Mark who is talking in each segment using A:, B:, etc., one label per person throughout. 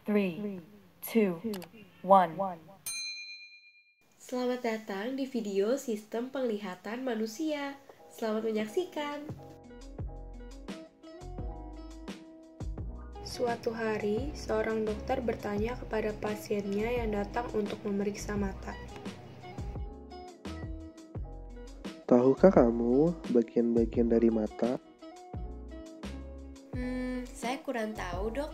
A: 3, 2, 1.
B: Selamat datang di video Sistem Penglihatan Manusia. Selamat menyaksikan. Suatu hari, seorang dokter bertanya kepada pasiennya yang datang untuk memeriksa mata.
C: Tahukah kamu bagian-bagian dari mata?
B: Saya kurang tahu, Dok.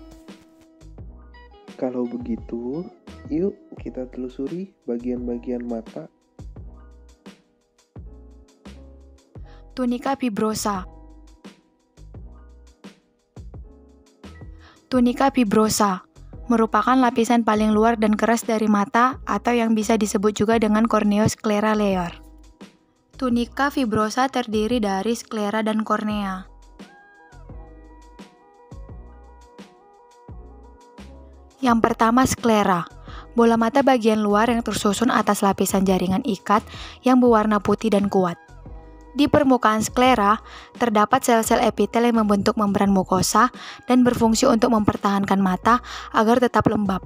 C: Kalau begitu, yuk kita telusuri bagian-bagian mata.
D: Tunica fibrosa. Tunica fibrosa merupakan lapisan paling luar dan keras dari mata atau yang bisa disebut juga dengan corneosclera layer. Tunica fibrosa terdiri dari sklera dan kornea. Yang pertama, sklera. Bola mata bagian luar yang tersusun atas lapisan jaringan ikat yang berwarna putih dan kuat. Di permukaan sklera, terdapat sel-sel epitel yang membentuk membran mukosa dan berfungsi untuk mempertahankan mata agar tetap lembab.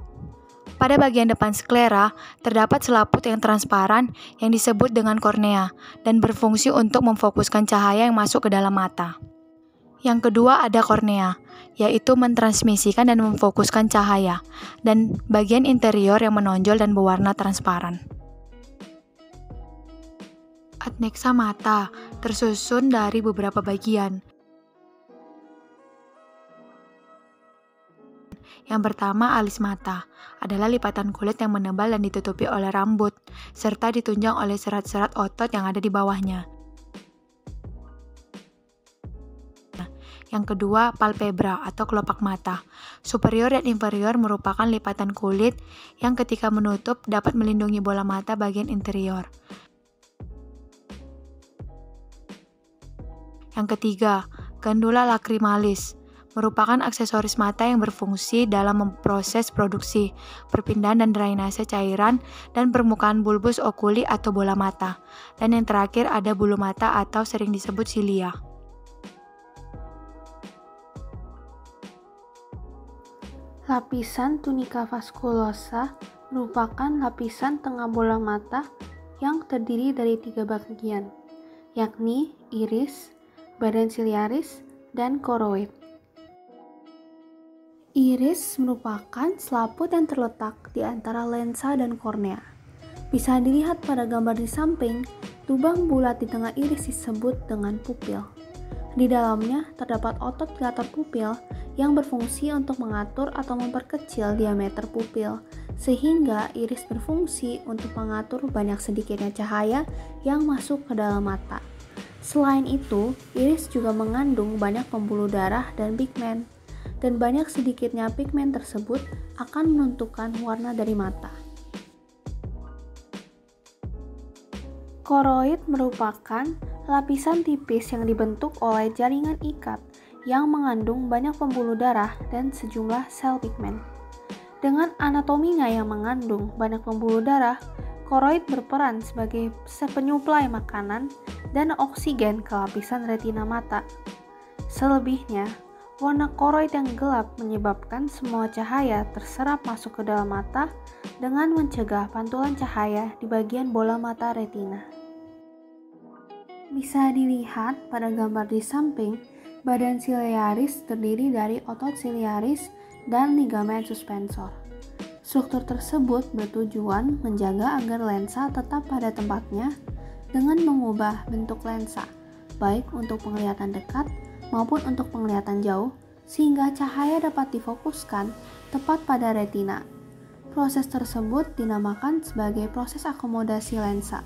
D: Pada bagian depan sklera, terdapat selaput yang transparan yang disebut dengan kornea dan berfungsi untuk memfokuskan cahaya yang masuk ke dalam mata. Yang kedua ada kornea, yaitu mentransmisikan dan memfokuskan cahaya, dan bagian interior yang menonjol dan berwarna transparan. Adnexa mata tersusun dari beberapa bagian. Yang pertama, alis mata adalah lipatan kulit yang menebal dan ditutupi oleh rambut, serta ditunjang oleh serat-serat otot yang ada di bawahnya. Yang kedua, palpebra atau kelopak mata. Superior dan inferior merupakan lipatan kulit yang ketika menutup dapat melindungi bola mata bagian interior. Yang ketiga, gandula lacrimalis merupakan aksesoris mata yang berfungsi dalam memproses produksi, perpindahan dan drainase cairan dan permukaan bulbus okuli atau bola mata. Dan yang terakhir ada bulu mata atau sering disebut silia.
E: Lapisan tunica vasculosa merupakan lapisan tengah bola mata yang terdiri dari 3 bagian, yakni iris, badan siliaris, dan koroid. Iris merupakan selaput yang terletak di antara lensa dan kornea. Bisa dilihat pada gambar di samping, lubang bulat di tengah iris disebut dengan pupil. Di dalamnya terdapat otot dilatar pupil yang berfungsi untuk mengatur atau memperkecil diameter pupil, sehingga iris berfungsi untuk mengatur banyak sedikitnya cahaya yang masuk ke dalam mata. Selain itu, iris juga mengandung banyak pembuluh darah dan pigmen, dan banyak sedikitnya pigmen tersebut akan menentukan warna dari mata. Koroid merupakan lapisan tipis yang dibentuk oleh jaringan ikat yang mengandung banyak pembuluh darah dan sejumlah sel pigmen. Dengan anatominya yang mengandung banyak pembuluh darah, koroid berperan sebagai penyuplai makanan dan oksigen ke lapisan retina mata. Selebihnya, warna koroid yang gelap menyebabkan semua cahaya terserap masuk ke dalam mata dengan mencegah pantulan cahaya di bagian bola mata retina. Bisa dilihat pada gambar di samping, badan siliaris terdiri dari otot siliaris dan ligamen suspensor. Struktur tersebut bertujuan menjaga agar lensa tetap pada tempatnya dengan mengubah bentuk lensa, baik untuk penglihatan dekat maupun untuk penglihatan jauh, sehingga cahaya dapat difokuskan tepat pada retina. Proses tersebut dinamakan sebagai proses akomodasi lensa.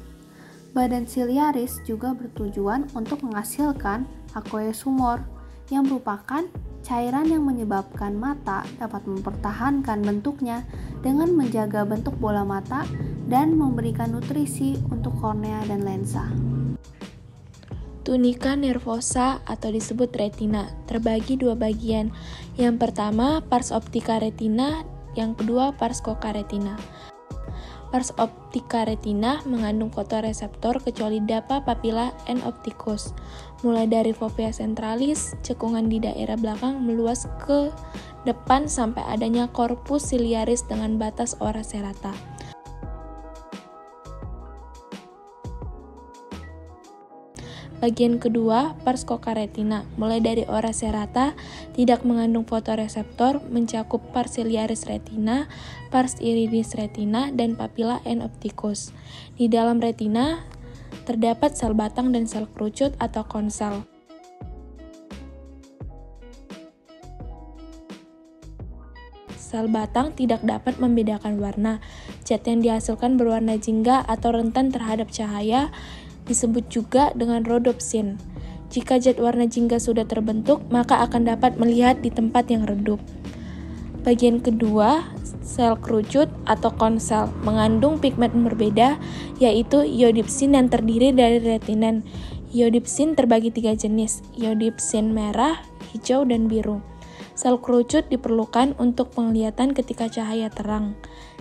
E: Badan siliaris juga bertujuan untuk menghasilkan aqueous humor, yang merupakan cairan yang menyebabkan mata dapat mempertahankan bentuknya dengan menjaga bentuk bola mata dan memberikan nutrisi untuk kornea dan lensa.
F: Tunica nervosa atau disebut retina terbagi 2 bagian. Yang pertama pars optica retina, yang kedua pars coca retina. Pars optica retina mengandung fotoreseptor kecuali dapa, papilla, and opticus. Mulai dari fovea centralis, cekungan di daerah belakang meluas ke depan sampai adanya korpus ciliaris dengan batas ora serrata. Bagian kedua, pars coca-retina, mulai dari ora serrata, tidak mengandung fotoreseptor, mencakup pars ciliaris retina, pars iridis retina, dan papilla and opticus. Di dalam retina, terdapat sel batang dan sel kerucut atau konsel. Sel batang tidak dapat membedakan warna. Cat yang dihasilkan berwarna jingga atau rentan terhadap cahaya, disebut juga dengan rhodopsin. Jika zat warna jingga sudah terbentuk, maka akan dapat melihat di tempat yang redup. Bagian kedua, sel kerucut atau konsel, mengandung pigmen berbeda, yaitu iodipsin yang terdiri dari retinen. Iodipsin terbagi 3 jenis, iodipsin merah, hijau, dan biru. Sel kerucut diperlukan untuk penglihatan ketika cahaya terang.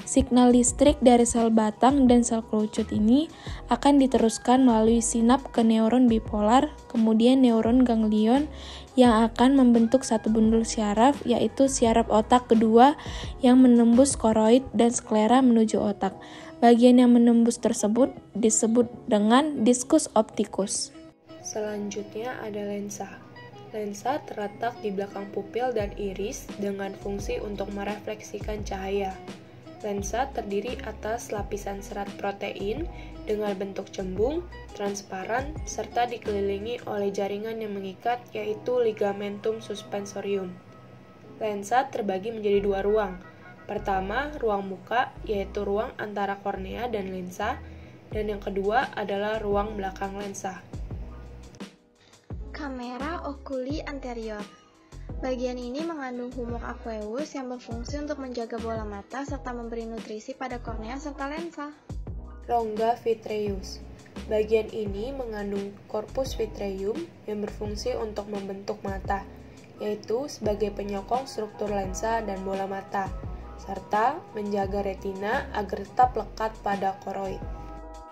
F: Signal listrik dari sel batang dan sel kerucut ini akan diteruskan melalui sinap ke neuron bipolar, kemudian neuron ganglion yang akan membentuk satu bundul syaraf, yaitu syaraf otak kedua yang menembus koroid dan sklera menuju otak. Bagian yang menembus tersebut disebut dengan diskus opticus.
B: Selanjutnya ada lensa. Lensa terletak di belakang pupil dan iris dengan fungsi untuk merefleksikan cahaya. Lensa terdiri atas lapisan serat protein dengan bentuk cembung, transparan, serta dikelilingi oleh jaringan yang mengikat, yaitu ligamentum suspensorium. Lensa terbagi menjadi 2 ruang. Pertama, ruang muka, yaitu ruang antara kornea dan lensa, dan yang kedua adalah ruang belakang lensa.
G: Kamera oculi anterior. Bagian ini mengandung humor aqueous yang berfungsi untuk menjaga bola mata serta memberi nutrisi pada kornea serta lensa.
B: Rongga vitreus. Bagian ini mengandung corpus vitreum yang berfungsi untuk membentuk mata, yaitu sebagai penyokong struktur lensa dan bola mata, serta menjaga retina agar tetap lekat pada koroid.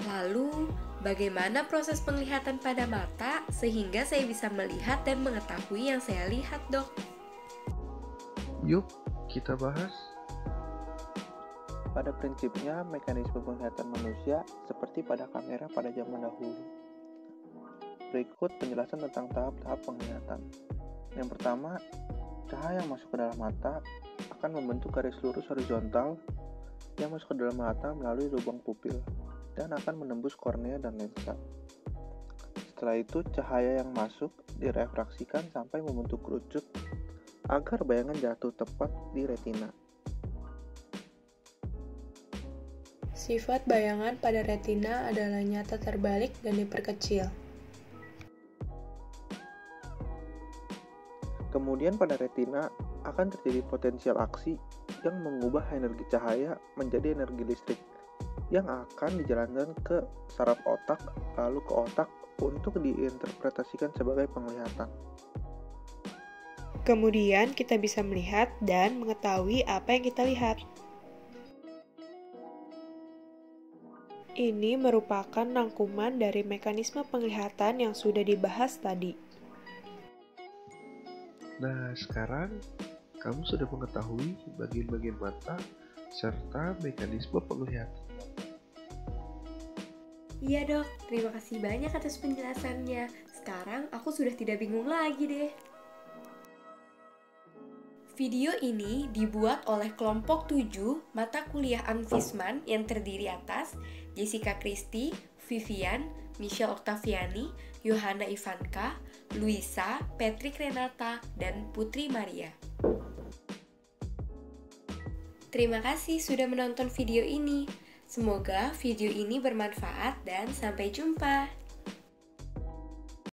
H: Lalu, bagaimana proses penglihatan pada mata sehingga saya bisa melihat dan mengetahui yang saya lihat, Dok?
C: Yuk, kita bahas. Pada prinsipnya, mekanisme penglihatan manusia seperti pada kamera pada zaman dahulu. Berikut penjelasan tentang tahap-tahap penglihatan. Yang pertama, cahaya yang masuk ke dalam mata akan membentuk garis lurus horizontal yang masuk ke dalam mata melalui lubang pupil dan akan menembus kornea dan lensa. Setelah itu, cahaya yang masuk direfraksikan sampai membentuk kerucut agar bayangan jatuh tepat di retina.
B: Sifat bayangan pada retina adalah nyata terbalik dan diperkecil.
C: Kemudian pada retina akan terjadi potensial aksi yang mengubah energi cahaya menjadi energi listrik yang akan dijalankan ke saraf otak lalu ke otak untuk diinterpretasikan sebagai penglihatan.
B: Kemudian kita bisa melihat dan mengetahui apa yang kita lihat. Ini merupakan rangkuman dari mekanisme penglihatan yang sudah dibahas tadi.
C: Nah, sekarang kamu sudah mengetahui bagian-bagian mata serta mekanisme penglihatan.
H: Iya, Dok. Terima kasih banyak atas penjelasannya. Sekarang aku sudah tidak bingung lagi deh. Video ini dibuat oleh kelompok 7 mata kuliah Anvisman yang terdiri atas Jessica Christie, Vivian, Michelle Octaviani, Yohana Ivanka, Luisa, Patrick Renata, dan Putri Maria. Terima kasih sudah menonton video ini. Semoga video ini bermanfaat dan sampai jumpa.